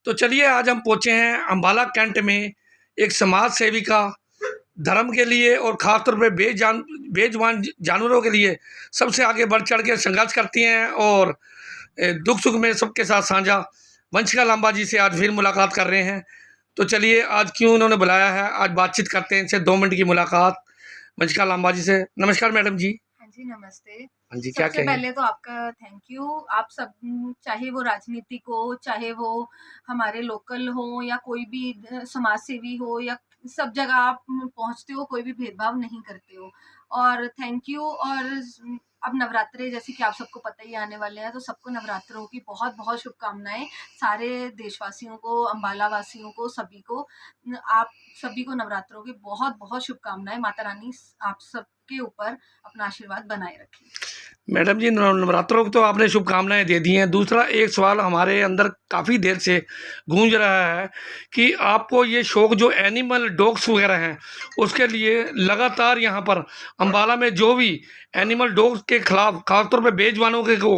तो चलिए आज हम पहुँचे हैं अम्बाला कैंट में एक समाज सेविका धर्म के लिए और ख़ासतौर पे बेजुबान जानवरों के लिए सबसे आगे बढ़ चढ़ के संघर्ष करती हैं और दुख सुख में सबके साथ साझा वंशिका लांबा जी से आज फिर मुलाकात कर रहे हैं। तो चलिए आज क्यों उन्होंने बुलाया है, आज बातचीत करते हैं इनसे 2 मिनट की मुलाकात वंशिका लांबा जी से। नमस्कार मैडम जी। हाँ जी, नमस्ते। हाँ जी, क्या सबसे कहेंगे? पहले तो आपका थैंक यू। आप सब, चाहे वो राजनीतिक हो, चाहे वो हमारे लोकल हो या कोई भी समाज सेवी हो, या सब जगह आप पहुँचते हो, कोई भी भेदभाव नहीं करते हो, और थैंक यू। और अब नवरात्रे जैसे कि आप सबको पता ही आने वाले हैं, तो सबको नवरात्रों की बहुत-बहुत शुभकामनाएँ। सारे देशवासियों को, अम्बाला वासियों को, सभी को, आप सभी को नवरात्रों की बहुत-बहुत शुभकामनाएँ। माता रानी आप सबके ऊपर अपना आशीर्वाद बनाए रखें। मैडम जी, नवरात्रों की तो आपने शुभकामनाएं दे दी हैं। दूसरा एक सवाल हमारे अंदर काफ़ी देर से गूंज रहा है कि आपको ये शौक जो एनिमल डॉग्स वगैरह हैं उसके लिए लगातार यहाँ पर अम्बाला में जो भी एनिमल डॉग्स के खिलाफ खासतौर पे बेजुबानों के को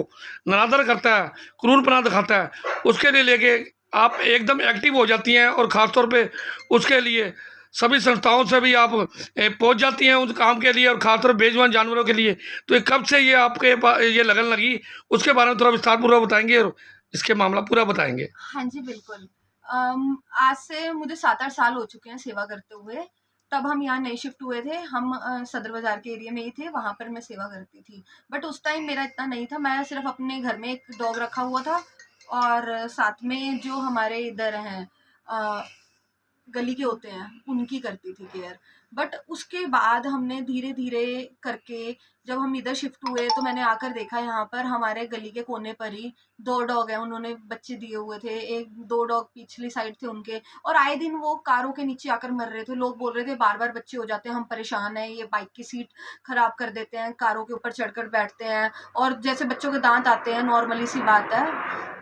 नरादर करता है, क्रूरपना दिखाता है, उसके लिए लेके आप एकदम एक्टिव हो जाती हैं और ख़ासतौर पे उसके लिए सभी संस्थाओं से भी आप पहुंच जाती हैं उस काम के लिए और खासतौर बेजुबान जानवरों के लिए। तो ये कब से ये आपके ये लगन लगी, उसके बारे में थोड़ा विस्तारपूर्वक बताएंगे और इसके मामला पूरा बताएंगे। हाँ जी, बिल्कुल। आज से मुझे 7-8 साल हो चुके हैं सेवा करते हुए। तब हम यहाँ नए शिफ्ट हुए थे। हम सदर बाज़ार के एरिया में ही थे, वहाँ पर मैं सेवा करती थी। बट उस टाइम मेरा इतना नहीं था, मैं सिर्फ़ अपने घर में एक डॉग रखा हुआ था, और साथ में जो हमारे इधर हैं अ, गली के होते हैं, उनकी करती थी केयर। बट उसके बाद हमने धीरे-धीरे करके, जब हम इधर शिफ्ट हुए, तो मैंने आकर देखा यहाँ पर हमारे गली के कोने पर ही 2 डॉग हैं, उन्होंने बच्चे दिए हुए थे। 1-2 डॉग पिछली साइड थे उनके, और आए दिन वो कारों के नीचे आकर मर रहे थे। लोग बोल रहे थे बार-बार बच्चे हो जाते हैं, हम परेशान हैं, ये बाइक की सीट खराब कर देते हैं, कारों के ऊपर चढ़कर बैठते हैं, और जैसे बच्चों के दाँत आते हैं, नॉर्मली सी बात है।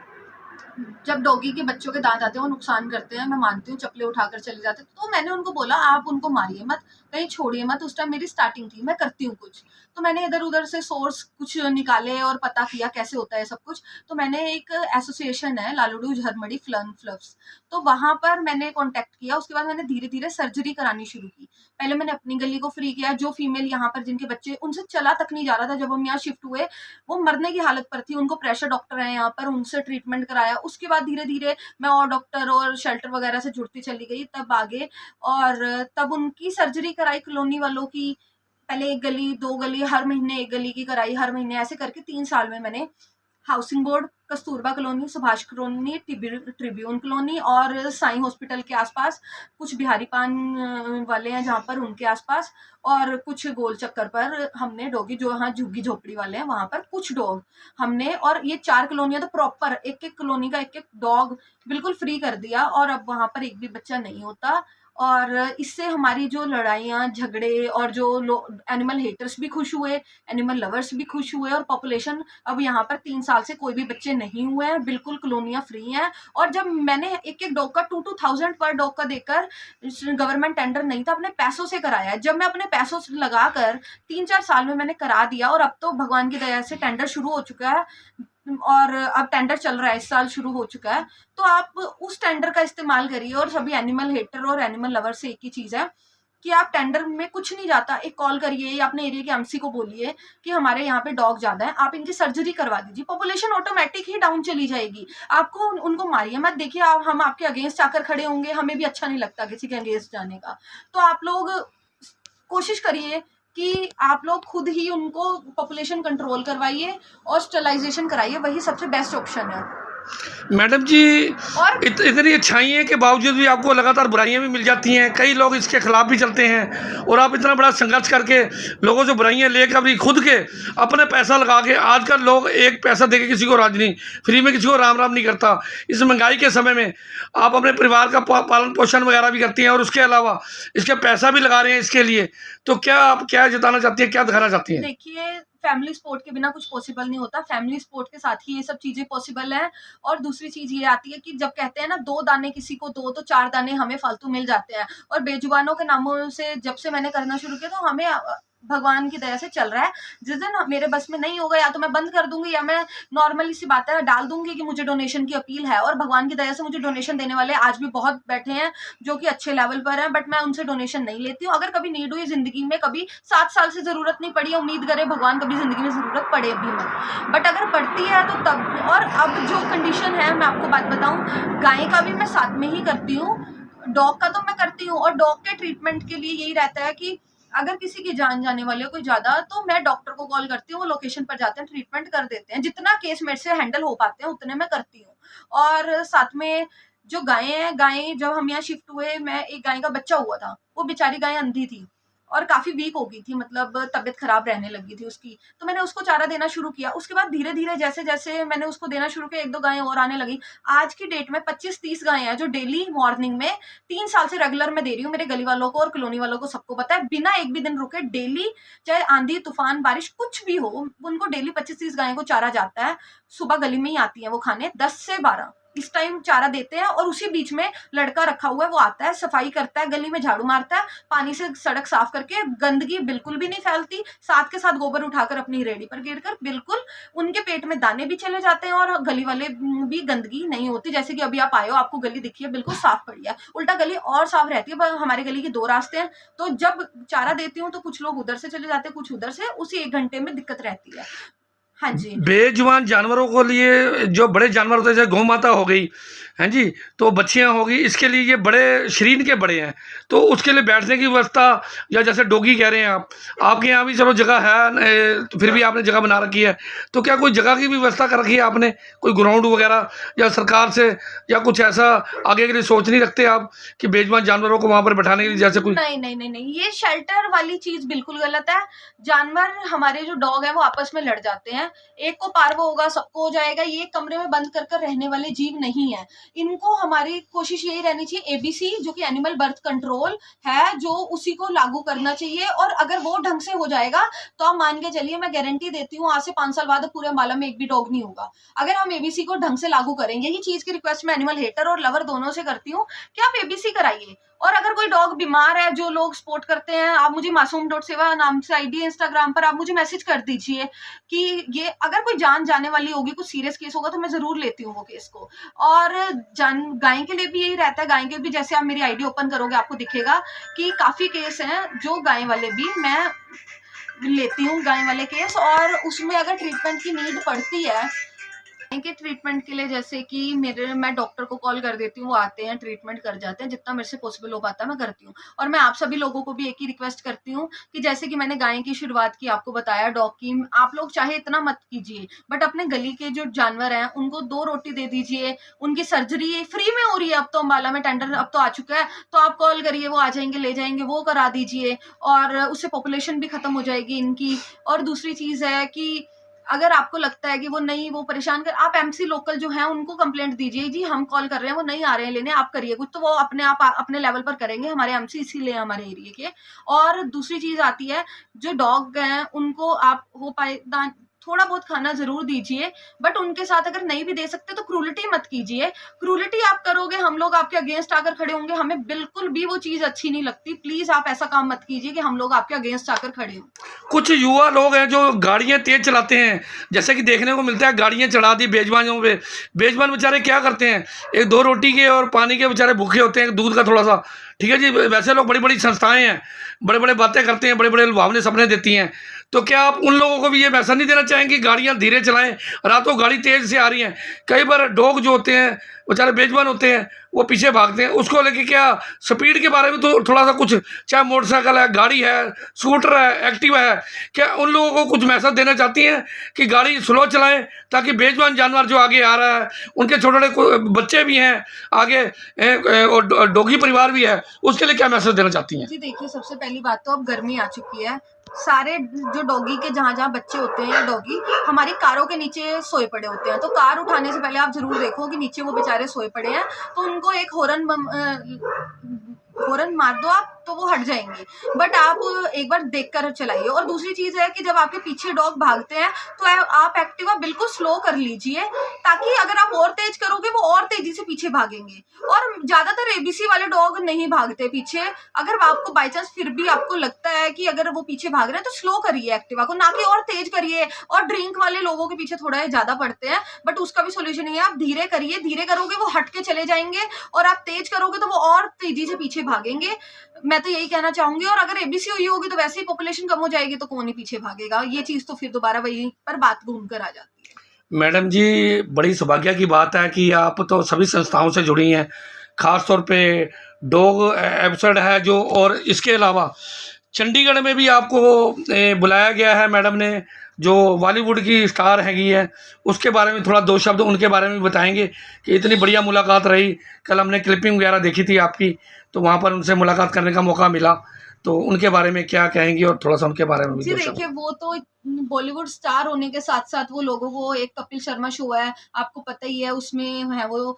जब डॉगी के बच्चों के दांत आते हैं वो नुकसान करते हैं, मैं मानती हूँ, चप्पलें उठाकर चले जाते हैं। तो मैंने उनको बोला आप उनको मारिए मत, कहीं छोड़िए मत। उस टाइम मेरी स्टार्टिंग थी, मैं करती हूँ कुछ, तो मैंने इधर उधर से सोर्स कुछ निकाले और पता किया कैसे होता है सब कुछ। तो मैंने एक एसोसिएशन है लालुडू झरमड़ी फ्लन फ्लव्स, तो वहां पर मैंने कॉन्टेक्ट किया। उसके बाद मैंने धीरे धीरे सर्जरी करानी शुरू की। पहले मैंने अपनी गली को फ्री किया, जो फीमेल यहाँ पर जिनके बच्चे, उनसे चला तक नहीं जा रहा था। जब हम यहाँ शिफ्ट हुए वो मरने की हालत पर थी, उनको प्रेशर डॉक्टर है यहाँ पर, उनसे ट्रीटमेंट कराया। उसके बाद धीरे धीरे मैं और डॉक्टर और शेल्टर वगैरह से जुड़ती चली गई, तब आगे, और तब उनकी सर्जरी कराई कॉलोनी वालों की। पहले 1 गली 2 गली, हर महीने 1 गली की कराई, हर महीने, ऐसे करके 3 साल में मैंने housing board, Kasturba colony, Subhash colony, Tribune colony, और साईं हॉस्पिटल के आसपास, कुछ बिहारी पान वाले हैं जहाँ पर, उनके आसपास, और कुछ गोल चक्कर पर हमने डॉगी, जो यहाँ झुग्गी झोपड़ी वाले हैं वहाँ पर कुछ डॉग हमने, और ये 4 कॉलोनियाँ तो प्रॉपर एक एक कॉलोनी का एक एक डॉग बिल्कुल फ्री कर दिया, और अब वहाँ पर एक भी बच्चा नहीं होता। और इससे हमारी जो लड़ाइयाँ झगड़े, और जो एनिमल हेटर्स भी खुश हुए, एनिमल लवर्स भी खुश हुए, और पॉपुलेशन अब यहाँ पर 3 साल से कोई भी बच्चे नहीं हुए हैं, बिल्कुल कॉलोनियाँ फ्री हैं। और जब मैंने एक एक डॉग का 2,000 पर डॉग का देकर, गवर्नमेंट टेंडर नहीं था, अपने पैसों से कराया है। जब मैं अपने पैसों से लगाकर 3-4 साल में मैंने करा दिया, और अब तो भगवान की दया से टेंडर शुरू हो चुका है, और अब टेंडर चल रहा है, इस साल शुरू हो चुका है। तो आप उस टेंडर का इस्तेमाल करिए। और सभी एनिमल हेटर और एनिमल लवर से एक ही चीज़ है कि आप टेंडर में कुछ नहीं जाता, एक कॉल करिए या अपने एरिया के एमसी को बोलिए कि हमारे यहाँ पे डॉग ज़्यादा है, आप इनकी सर्जरी करवा दीजिए, पॉपुलेशन ऑटोमेटिक ही डाउन चली जाएगी। आपको उनको मारिए मत। देखिए, हम आपके अगेंस्ट आकर खड़े होंगे, हमें भी अच्छा नहीं लगता किसी के अगेंस्ट जाने का। तो आप लोग कोशिश करिए कि आप लोग खुद ही उनको पॉपुलेशन कंट्रोल करवाइए और स्टरलाइजेशन कराइए, वही सबसे बेस्ट ऑप्शन है। मैडम जी, और इतनी अच्छाइयों के बावजूद भी आपको लगातार बुराइयां भी मिल जाती हैं, कई लोग इसके खिलाफ भी चलते हैं, और आप इतना बड़ा संघर्ष करके लोगों से बुराइयां लेकर भी खुद के अपने पैसा लगा के, आजकल लोग एक पैसा देके किसी को राजी नहीं, फ्री में किसी को राम राम नहीं करता। इस महंगाई के समय में आप अपने परिवार का पालन पोषण वगैरह भी करती हैं, और उसके अलावा इसके पैसा भी लगा रहे हैं इसके लिए। तो क्या आप क्या जताना चाहती हैं, क्या दिखाना चाहती हैं? देखिए, फैमिली सपोर्ट के बिना कुछ पॉसिबल नहीं होता, फैमिली सपोर्ट के साथ ही ये सब चीज़ें पॉसिबल हैं। और दूसरी चीज़ ये आती है कि जब कहते हैं ना 2 दाने किसी को दो तो 4 दाने हमें फालतू मिल जाते हैं। और बेजुबानों के नामों से जब से मैंने करना शुरू किया, तो हमें भगवान की दया से चल रहा है। जिस दिन मेरे बस में नहीं होगा या तो मैं बंद कर दूंगी या मैं नॉर्मली सी बात है डाल दूंगी कि मुझे डोनेशन की अपील है। और भगवान की दया से मुझे डोनेशन देने वाले आज भी बहुत बैठे हैं जो कि अच्छे लेवल पर हैं, बट मैं उनसे डोनेशन नहीं लेती हूँ। अगर कभी नीड हुई जिंदगी में, कभी 7 साल से जरूरत नहीं पड़ी, उम्मीद करे भगवान कभी जिंदगी में जरूरत पड़े भी मत, बट अगर पड़ती है तो तब। और अब जो कंडीशन है, मैं आपको बात बताऊं, गाय का भी मैं साथ में ही करती हूँ, डॉग का तो मैं करती हूँ। और डॉग के ट्रीटमेंट के लिए यही रहता है कि अगर किसी की जान जाने वाली है कोई ज्यादा, तो मैं डॉक्टर को कॉल करती हूँ, वो लोकेशन पर जाते हैं, ट्रीटमेंट कर देते हैं। जितना केस मेरे से हैंडल हो पाते हैं उतने मैं करती हूँ। और साथ में जो गायें हैं, गायें जब हम यहाँ शिफ्ट हुए, मैं एक गाय का बच्चा हुआ था, वो बेचारी गाय अंधी थी और काफी वीक हो गई थी, मतलब तबीयत खराब रहने लगी थी उसकी। तो मैंने उसको चारा देना शुरू किया। उसके बाद धीरे धीरे जैसे जैसे मैंने उसको देना शुरू किया, 1-2 गायें और आने लगी। आज की डेट में 25-30 गायें हैं जो डेली मॉर्निंग में 3 साल से रेगुलर में दे रही हूँ। मेरे गली वालों को और कॉलोनी वालों को सबको पता है, बिना एक भी दिन रुके डेली, चाहे आंधी तूफान बारिश कुछ भी हो, उनको डेली 25-30 गायों को चारा जाता है। सुबह गली में ही आती है वो खाने, 10 से 12 इस टाइम चारा देते हैं। और उसी बीच में लड़का रखा हुआ है, वो आता है, सफाई करता है, गली में झाड़ू मारता है, पानी से सड़क साफ करके, गंदगी बिल्कुल भी नहीं फैलती, साथ के साथ गोबर उठाकर अपनी रेडी पर गिर कर बिल्कुल उनके पेट में दाने भी चले जाते हैं और गली वाले भी गंदगी नहीं होती। जैसे कि अभी आप आए हो, आपको गली दिखी है, बिल्कुल साफ पड़ी है। उल्टा गली और साफ रहती है। हमारी गली के 2 रास्ते हैं, तो जब चारा देती हूँ तो कुछ लोग उधर से चले जाते हैं, कुछ उधर से, उसी 1 घंटे में दिक्कत रहती है। हाँ जी। बेजुबान जानवरों को लिए जो बड़े जानवर होते हैं, जैसे गौ माता हो गई, हैं जी, तो बच्चियां होगी, इसके लिए ये बड़े शरीर के बड़े हैं, तो उसके लिए बैठने की व्यवस्था, या जैसे डॉगी कह रहे हैं आप, आपके यहाँ भी चलो जगह है, तो फिर भी आपने जगह बना रखी है, तो क्या कोई जगह की भी व्यवस्था कर रखी है आपने, कोई ग्राउंड वगैरह, या सरकार से, या कुछ ऐसा आगे के लिए सोच नहीं रखते आप कि बेजुबान जानवरों को वहाँ पर बैठाने के लिए, जैसे कोई? नहीं नहीं नहीं नहीं, ये शेल्टर वाली चीज बिल्कुल गलत है। जानवर, हमारे जो डॉग है वो आपस में लड़ जाते हैं, एक को पार्व होगा सबको हो जाएगा। ये कमरे में बंद कर कर रहने वाले जीव नहीं है। इनको, हमारी कोशिश यही रहनी चाहिए, एबीसी जो कि एनिमल बर्थ कंट्रोल है, जो उसी को लागू करना चाहिए। और अगर वो ढंग से हो जाएगा तो आप मान के चलिए, मैं गारंटी देती हूँ, आज से 5 साल बाद पूरे अम्बाला में एक भी डॉग नहीं होगा, अगर हम एबीसी को ढंग से लागू करेंगे। यही चीज की रिक्वेस्ट मैं एनिमल हेटर और लवर दोनों से करती हूँ कि आप एबीसी कराइए। और अगर कोई डॉग बीमार है, जो लोग सपोर्ट करते हैं, आप मुझे मासूम.सेवा नाम से आईडी है इंस्टाग्राम पर, आप मुझे मैसेज कर दीजिए कि ये अगर कोई जान जाने वाली होगी, कुछ सीरियस केस होगा, तो मैं जरूर लेती हूँ वो केस को। और गाय के लिए भी यही रहता है। गाय के भी, जैसे आप मेरी आईडी ओपन करोगे आपको दिखेगा कि काफी केस हैं जो गाय वाले भी मैं लेती हूँ, गाय वाले केस। और उसमें अगर ट्रीटमेंट की नीड पड़ती है के ट्रीटमेंट के लिए, जैसे कि मैं डॉक्टर को कॉल कर देती हूँ, वो आते हैं, ट्रीटमेंट कर जाते हैं, जितना मेरे से पॉसिबल हो पाता है मैं करती हूँ। और मैं आप सभी लोगों को भी एक ही रिक्वेस्ट करती हूँ कि जैसे कि मैंने गाय की शुरुआत की, आपको बताया, डॉग की, आप लोग चाहे इतना मत कीजिए, बट अपने गली के जो जानवर हैं उनको 2 रोटी दे दीजिए। उनकी सर्जरी फ्री में हो रही है, अब तो अम्बाला में टेंडर अब तो आ चुका है, तो आप कॉल करिए, वो आ जाएंगे, ले जाएंगे, वो करा दीजिए, और उससे पॉपुलेशन भी खत्म हो जाएगी इनकी। और दूसरी चीज है कि अगर आपको लगता है कि वो नहीं, वो परेशान कर, आप एमसी लोकल जो हैं उनको कंप्लेंट दीजिए, जी हम कॉल कर रहे हैं, वो नहीं आ रहे हैं लेने, आप करिए कुछ, तो वो अपने आप अपने लेवल पर करेंगे। हमारे एमसी इसीलिए हमारे एरिया के। और दूसरी चीज आती है, जो डॉग हैं उनको आप हो पाए थोड़ा बहुत खाना जरूर दीजिए, बट उनके साथ अगर नहीं भी दे सकते तो क्रूलिटी मत कीजिए। क्रूलिटी आप करोगे, हम लोग आपके अगेंस्ट आकर खड़े होंगे, हमें बिल्कुल भी वो चीज अच्छी नहीं लगती। प्लीज आप ऐसा काम मत कीजिए कि हम लोग आपके अगेंस्ट आकर खड़े हों। कुछ युवा लोग हैं जो गाड़ियां तेज चलाते हैं, जैसे कि देखने को मिलता है, गाड़ियां चढ़ा दी बेजुबानों पे। बेजुबान बेचारे क्या करते हैं, 1-2 रोटी के और पानी के बेचारे भूखे होते हैं, दूध का थोड़ा सा, ठीक है जी। वैसे लोग, बड़ी बड़ी संस्थाएं हैं, बड़े बड़े बातें करते हैं, बड़े बड़े लुभावने सपने देती हैं, तो क्या आप उन लोगों को भी ये मैसेज नहीं देना चाहेंगे कि गाड़ियां धीरे चलाएं? रातों गाड़ी तेज़ से आ रही हैं, कई बार डॉग जो होते हैं बेचारे बेजुबान होते हैं, वो पीछे भागते हैं, उसको लेके क्या स्पीड के बारे में तो थोड़ा सा कुछ, चाहे मोटरसाइकिल है, गाड़ी है, स्कूटर है, एक्टिवा है, क्या उन लोगों को कुछ मैसेज देना चाहती हैं कि गाड़ी स्लो चलाएं, ताकि बेजुबान जानवर जो आगे आ रहा है, उनके छोटे छोटे बच्चे भी हैं आगे, और डॉगी परिवार भी है, उसके लिए क्या मैसेज देना चाहती हैं? जी देखिए, सबसे पहली बात तो अब गर्मी आ चुकी है, सारे जो डॉगी के जहाँ जहाँ बच्चे होते हैं, डॉगी हमारी कारों के नीचे सोए पड़े होते हैं, तो कार उठाने से पहले आप जरूर देखो कि नीचे वो बेचारे सोए पड़े हैं, तो उनको एक हॉर्न मार दो आप, तो वो हट जाएंगी, बट आप एक बार देख कर चलाइए। और दूसरी चीज़ है कि जब आपके पीछे डॉग भागते हैं तो आप एक्टिवा बिल्कुल स्लो कर लीजिए, ताकि अगर आप और तेज करोगे वो और तेजी से पीछे भागेंगे। और ज़्यादातर एबीसी वाले डॉग नहीं भागते पीछे। अगर आपको बाई चांस फिर भी आपको लगता है कि अगर वो पीछे भाग रहे हैं तो स्लो करिए एक्टिवा को, ना कि और तेज करिए। और ड्रिंक वाले लोगों के पीछे थोड़ा ज़्यादा पड़ते हैं, बट उसका भी सोल्यूशन नहीं है, आप धीरे करिए। धीरे करोगे वो हट के चले जाएंगे, और आप तेज करोगे तो वो और तेजी से पीछे भागेंगे। मैं तो यही कहना चाहूंगी। और अगर एबीसी हुई होगी तो वैसे ही पॉपुलेशन कम हो जाएगी, तो कौन ही पीछे भागेगा। ये चीज तो फिर दोबारा वही पर बात घूम कर आ जाती है। मैडम जी, बड़ी सौभाग्य की बात है कि आप तो सभी संस्थाओं से जुड़ी हैं, ख़ास तौर पे डॉग एम्बेसडर है जो, और इसके अलावा चंडीगढ़ में भी आपको बुलाया गया है मैडम ने, जो बॉलीवुड की स्टार हैगी है। उसके बारे में थोड़ा 2 शब्द उनके बारे में बताएंगे कि इतनी बढ़िया मुलाकात रही। कल हमने क्लिपिंग वगैरह देखी थी आपकी, तो वहाँ पर उनसे मुलाकात करने का मौका मिला, तो उनके बारे में क्या कहेंगी, और थोड़ा सा उनके बारे में भी जी 2 शब्द। देखिए, वो तो बॉलीवुड स्टार होने के साथ साथ वो लोगों को, एक कपिल शर्मा शो है, आपको पता ही है, उसमें है वो।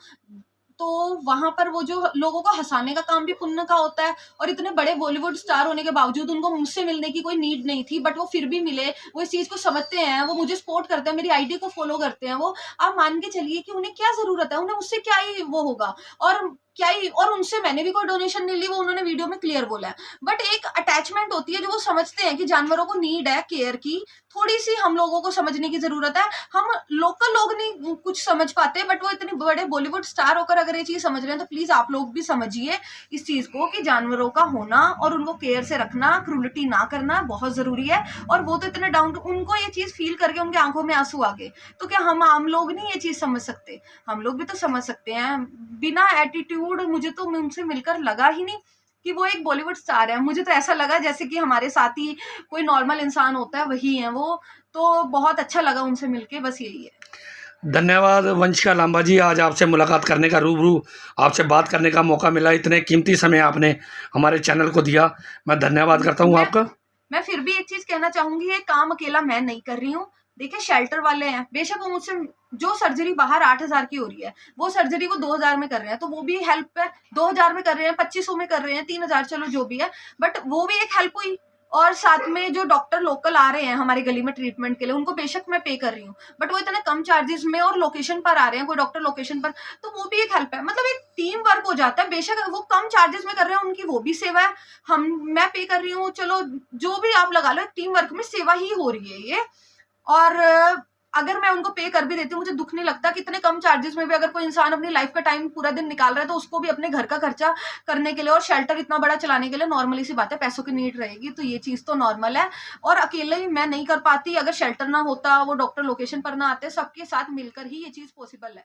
तो वहां पर वो जो लोगों को हंसाने का काम भी पुण्य का होता है। और इतने बड़े बॉलीवुड स्टार होने के बावजूद उनको मुझसे मिलने की कोई नीड नहीं थी, बट वो फिर भी मिले। वो इस चीज को समझते हैं, वो मुझे सपोर्ट करते हैं, मेरी आईडी को फॉलो करते हैं। वो आप मान के चलिए कि उन्हें क्या जरूरत है, उन्हें मुझसे क्या ही वो होगा, और क्या ही। और उनसे मैंने भी कोई डोनेशन नहीं ली, वो उन्होंने वीडियो में क्लियर बोला है। बट एक अटैचमेंट होती है जो वो समझते हैं कि जानवरों को नीड है केयर की। थोड़ी सी हम लोगों को समझने की जरूरत है। हम लोकल लोग नहीं कुछ समझ पाते, बट वो इतने बड़े बॉलीवुड स्टार होकर अगर ये चीज समझ रहे हैं, तो प्लीज आप लोग भी समझिए इस चीज को, कि जानवरों का होना और उनको केयर से रखना, क्रूलिटी ना करना बहुत जरूरी है। और वो तो इतने डाउन, उनको ये चीज फील करके उनके आंखों में आंसू आ गए, तो क्या हम आम लोग नहीं ये चीज समझ सकते? हम लोग भी तो समझ सकते हैं। बिना एटीट्यूड, मुझे तो उनसे मिलकर लगा ही नहीं कि वो एक बॉलीवुड स्टार है। मुझे तो ऐसा लगा जैसे कि हमारे साथ ही कोई नॉर्मल इंसान होता है, वही है वो। तो बहुत अच्छा लगा उनसे मिलके, बस यही है। धन्यवाद वंशिका लांबा जी, आज आपसे मुलाकात करने का, रूबरू आपसे बात करने का मौका मिला। इतने कीमती समय आपने हमारे चैनल को दिया, मैं धन्यवाद करता हूँ आपका। मैं फिर भी एक चीज कहना चाहूंगी, ये काम अकेला मैं नहीं कर रही हूँ। देखिए, शेल्टर वाले हैं, बेशक वो मुझसे जो सर्जरी बाहर 8,000 की हो रही है, वो सर्जरी वो 2,000 में कर रहे हैं, तो वो भी हेल्प है। 2,000 में कर रहे हैं, 2,500 में कर रहे हैं, 3,000, चलो जो भी है, बट वो भी एक हेल्प हुई। और साथ में जो डॉक्टर लोकल आ रहे हैं हमारी गली में ट्रीटमेंट के लिए, उनको बेशक मैं पे कर रही हूँ, बट वो इतने कम चार्जेस में और लोकेशन पर आ रहे हैं, कोई डॉक्टर लोकेशन पर, तो वो भी एक हेल्प है। मतलब एक टीम वर्क हो जाता है। बेशक वो कम चार्जेस में कर रहे हैं, उनकी वो भी सेवा है, मैं पे कर रही हूँ, चलो जो भी आप लगा लो, एक टीम वर्क में सेवा ही हो रही है ये। और अगर मैं उनको पे कर भी देती हूँ, मुझे दुख नहीं लगता कि इतने कम चार्जेस में भी अगर कोई इंसान अपनी लाइफ का टाइम पूरा दिन निकाल रहा है, तो उसको भी अपने घर का खर्चा करने के लिए और शेल्टर इतना बड़ा चलाने के लिए नॉर्मली सी बात है, पैसों की नीड रहेगी, तो ये चीज तो नॉर्मल है। और अकेले ही मैं नहीं कर पाती, अगर शेल्टर ना होता, वो डॉक्टर लोकेशन पर ना आते, सबके साथ मिलकर ही ये चीज पॉसिबल है।